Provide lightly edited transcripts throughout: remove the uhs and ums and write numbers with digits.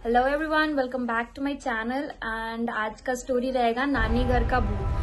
Hello everyone, welcome back to my channel. And आज का story रहेगा नानी घर का भूत।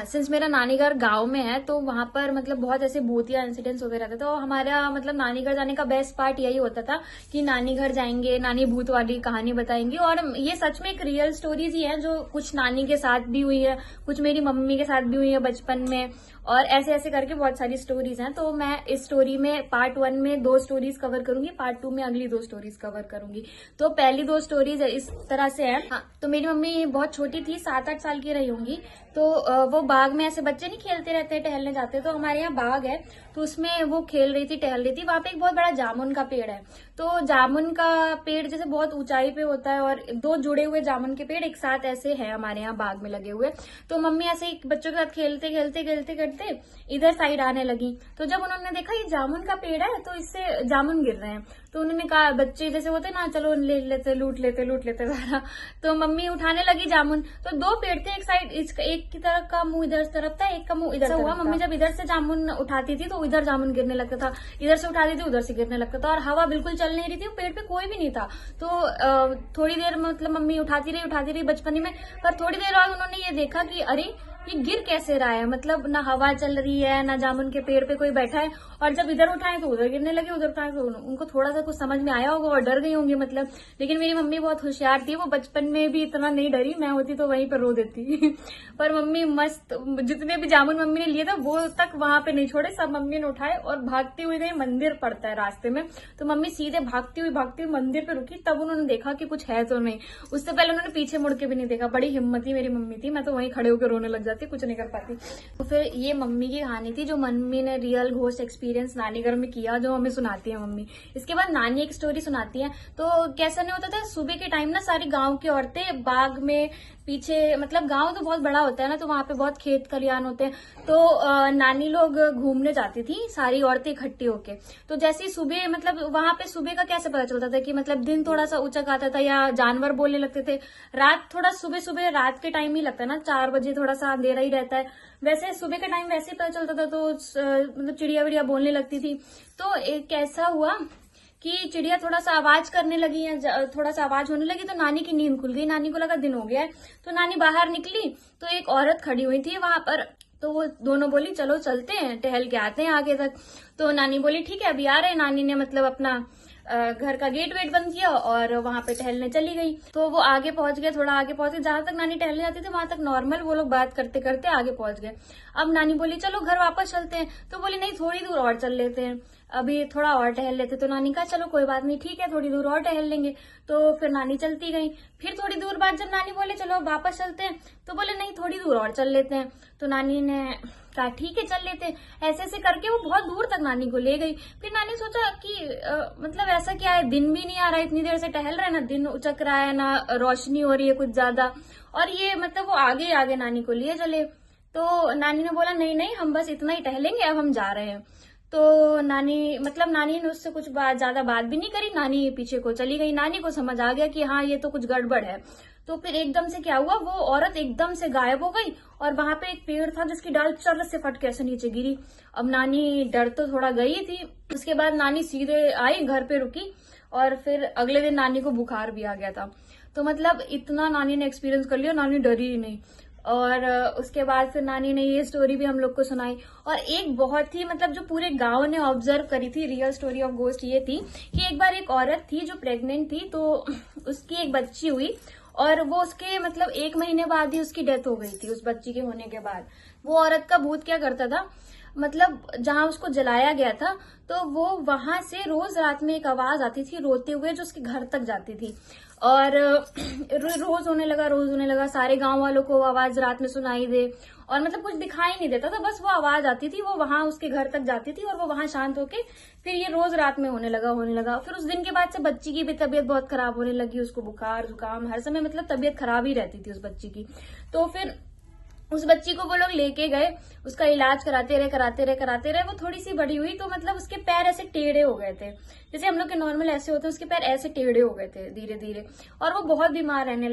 सिंस मेरा नानी घर गाँव में है तो वहां पर मतलब बहुत ऐसे भूतिया इंसिडेंट्स होते रहते थे। तो हमारा मतलब नानी घर जाने का बेस्ट पार्ट यही होता था कि नानी घर जाएंगे, नानी भूत वाली कहानी बताएंगी। और ये सच में एक रियल स्टोरीज ही है जो कुछ नानी के साथ भी हुई है, कुछ मेरी मम्मी के साथ भी हुई है बचपन में, और ऐसे ऐसे करके बहुत सारी स्टोरीज हैं। तो मैं इस स्टोरी में पार्ट 1 में 2 स्टोरीज कवर करूंगी, पार्ट 2 में अगली 2 स्टोरीज कवर करूंगी। तो पहली 2 स्टोरीज इस तरह से है। हाँ, तो मेरी मम्मी बहुत छोटी थी, 7-8 साल की रही होंगी। तो वो बाग में ऐसे बच्चे नहीं खेलते रहते, टहलने जाते, तो हमारे यहाँ बाग है तो उसमें वो खेल रही थी, टहल रही थी। वहां पे एक बहुत बड़ा जामुन का पेड़ है। तो जामुन का पेड़ जैसे बहुत ऊंचाई पे होता है और 2 जुड़े हुए जामुन के पेड़ एक साथ ऐसे हैं हमारे यहाँ बाग में लगे हुए। तो मम्मी ऐसे ही बच्चों के साथ खेलते खेलते खेलते करते इधर साइड आने लगी। तो जब उन्होंने देखा ये जामुन का पेड़ है तो इससे जामुन गिर रहे हैं, तो उन्होंने कहा, बच्चे जैसे होते ना, चलो ले लेते, लूट लेते सारा। तो मम्मी उठाने लगी जामुन। तो 2 पेड़ थे, एक साइड, एक की तरफ का मुंह इधर तरफ था, एक का मुंह इधर हुआ। मम्मी जब इधर से जामुन उठाती थी तो इधर जामुन गिरने लगता था, इधर से उठाती थी उधर से गिरने लगता था, और हवा बिल्कुल चल नहीं रही थी, पेड़ पे कोई भी नहीं था। तो थोड़ी देर मतलब मम्मी उठाती रही बचपनी में। पर थोड़ी देर बाद उन्होंने ये देखा कि अरे ये गिर कैसे रहा है, मतलब ना हवा चल रही है ना जामुन के पेड़ पे कोई बैठा है। और जब इधर उठाए तो उधर गिरने लगे, उधर उठाए तो उनको थोड़ा सा कुछ समझ में आया होगा और डर गई होंगी मतलब। लेकिन मेरी मम्मी बहुत होशियार थी, वो बचपन में भी इतना नहीं डरी। मैं होती तो वहीं पर रो देती पर मम्मी मस्त, जितने भी जामुन मम्मी ने लिए थे वो तक वहां पे नहीं छोड़े, सब मम्मी ने उठाए और भागती हुई गई। मंदिर पड़ता है रास्ते में, तो मम्मी सीधे भागती हुई मंदिर पे रुकी। तब उन्होंने देखा कि कुछ है तो नहीं। उससे पहले उन्होंने पीछे मुड़ के भी नहीं देखा। बड़ी हिम्मती मेरी मम्मी थी, मैं तो वहीं खड़े होकर रोने लग जाती, कुछ नहीं कर पाती। तो फिर ये मम्मी की कहानी थी जो मम्मी ने रियल घोस्ट एक्सपीरियंस नानी घर में किया, जो हमें सुनाती है मम्मी। इसके बाद नानी एक स्टोरी सुनाती है। तो कैसा नहीं होता था, सुबह के टाइम ना सारी गांव की औरतें बाग में पीछे, मतलब गांव तो बहुत बड़ा होता है ना, तो वहां पे बहुत खेत खलियान होते हैं। तो नानी लोग घूमने जाती थी सारी औरतें इकट्ठी होके। तो जैसे ही सुबह, मतलब वहां पे सुबह का कैसे पता चलता था कि मतलब दिन थोड़ा सा ऊंचा आता था या जानवर बोलने लगते थे। रात थोड़ा सुबह सुबह रात के टाइम ही लगता है ना, 4 बजे थोड़ा सा अंधेरा ही रहता है। वैसे सुबह का टाइम वैसे ही पता चलता था। तो मतलब चिड़िया विड़िया बोलने लगती थी। तो एक ऐसा हुआ कि चिड़िया थोड़ा सा आवाज करने लगी है, थोड़ा सा आवाज होने लगी, तो नानी की नींद खुल गई। नानी को लगा दिन हो गया है, तो नानी बाहर निकली तो एक औरत खड़ी हुई थी वहां पर। तो वो दोनों बोली चलो चलते हैं, टहल के आते हैं आगे तक। तो नानी बोली ठीक है अभी आ रहे हैं। नानी ने मतलब अपना घर का गेट वेट बंद किया और वहां पे टहलने चली गई। तो वो आगे पहुंच गए, थोड़ा आगे पहुंच गए, जहां तक नानी टहलने जाती थी वहां तक नॉर्मल वो लोग बात करते करते आगे पहुंच गए। अब नानी बोली चलो घर वापस चलते हैं। तो बोली नहीं, थोड़ी दूर और चल लेते हैं, अभी थोड़ा और टहल लेते। तो नानी कहा चलो कोई बात नहीं, ठीक है थोड़ी दूर और टहल लेंगे। तो फिर नानी चलती गई। फिर थोड़ी दूर बाद जब नानी बोले चलो अब वापस चलते हैं, तो बोले नहीं थोड़ी दूर और चल लेते हैं। तो नानी ने कहा ठीक है चल लेते हैं। ऐसे ऐसे करके वो बहुत दूर तक नानी को ले गई। फिर नानी सोचा कि मतलब ऐसा क्या है, दिन भी नहीं आ रहा है, इतनी देर से टहल रहा है, ना दिन उचक रहा है ना रोशनी हो रही है कुछ ज्यादा, और ये मतलब वो आगे आगे नानी को लिए चले। तो नानी ने बोला नहीं नहीं हम बस इतना ही टहलेंगे, अब हम जा रहे हैं। तो नानी ने उससे कुछ ज्यादा बात भी नहीं करी, नानी पीछे को चली गई। नानी को समझ आ गया कि हाँ ये तो कुछ गड़बड़ है। तो फिर एकदम से क्या हुआ, वो औरत एकदम से गायब हो गई और वहां पे एक पेड़ था जिसकी डाल चर से फट के ऐसे नीचे गिरी। अब नानी डर तो थोड़ा गई थी। उसके बाद नानी सीधे आई, घर पे रुकी, और फिर अगले दिन नानी को बुखार भी आ गया था। तो मतलब इतना नानी ने एक्सपीरियंस कर लिया, नानी डरी ही नहीं। और उसके बाद फिर नानी ने ये स्टोरी भी हम लोग को सुनाई। और एक बहुत ही मतलब जो पूरे गांव ने ऑब्जर्व करी थी रियल स्टोरी ऑफ गोस्ट ये थी कि एक बार एक औरत थी जो प्रेग्नेंट थी, तो उसकी एक बच्ची हुई और वो उसके मतलब 1 महीने बाद ही उसकी डेथ हो गई थी। उस बच्ची के होने के बाद वो औरत का भूत क्या करता था, मतलब जहां उसको जलाया गया था तो वो वहां से रोज रात में एक आवाज आती थी रोते हुए जो उसके घर तक जाती थी। और रोज होने लगा, सारे गांव वालों को आवाज रात में सुनाई दे, और मतलब कुछ दिखाई नहीं देता था, बस वो आवाज आती थी, वो वहां उसके घर तक जाती थी और वो वहां शांत होके फिर ये रोज रात में होने लगा। फिर उस दिन के बाद से बच्ची की भी तबीयत बहुत खराब होने लगी, उसको बुखार जुकाम हर समय मतलब तबीयत खराब ही रहती थी उस बच्ची की। तो फिर उस बच्ची को वो लोग लेके गए, उसका इलाज कराते रहे। वो थोड़ी सी बड़ी हुई तो मतलब उसके पैर ऐसे टेढ़े हो गए थे, जैसे हम लोग के नॉर्मल ऐसे होते हैं, उसके पैर ऐसे टेढ़े हो गए थे धीरे धीरे। और वो बहुत बीमार रहने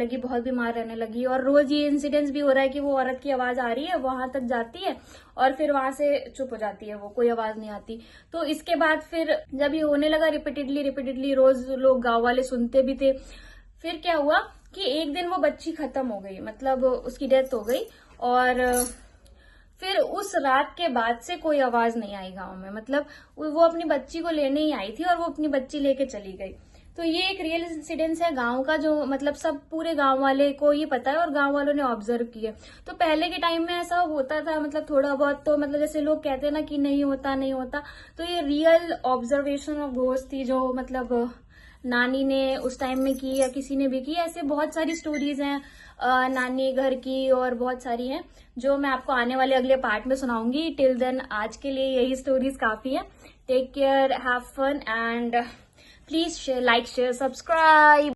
लगी। और रोज ये इंसिडेंस भी हो रहा है कि वो औरत की आवाज आ रही है, वहां तक जाती है और फिर वहां से चुप हो जाती है, वो कोई आवाज नहीं आती। तो इसके बाद फिर जब ये होने लगा रिपीटेडली रोज लोग गाँव वाले सुनते भी थे। फिर क्या हुआ कि एक दिन वो बच्ची खत्म हो गई, मतलब उसकी डेथ हो गई। और फिर उस रात के बाद से कोई आवाज नहीं आई गांव में, मतलब वो अपनी बच्ची को लेने ही आई थी और वो अपनी बच्ची लेके चली गई। तो ये एक रियल इंसिडेंस है गांव का, जो मतलब सब पूरे गांव वाले को ये पता है और गांव वालों ने ऑब्जर्व किया। तो पहले के टाइम में ऐसा होता था, मतलब थोड़ा बहुत, तो मतलब जैसे लोग कहते हैं ना कि नहीं होता, तो ये रियल ऑब्जर्वेशन ऑफ घोस्ट थी, जो मतलब नानी ने उस टाइम में की या किसी ने भी की। ऐसे बहुत सारी स्टोरीज हैं नानी घर की, और बहुत सारी हैं जो मैं आपको आने वाले अगले पार्ट में सुनाऊंगी। टिल देन आज के लिए यही स्टोरीज काफी है। Take care, have fun, and please share, like, share, subscribe.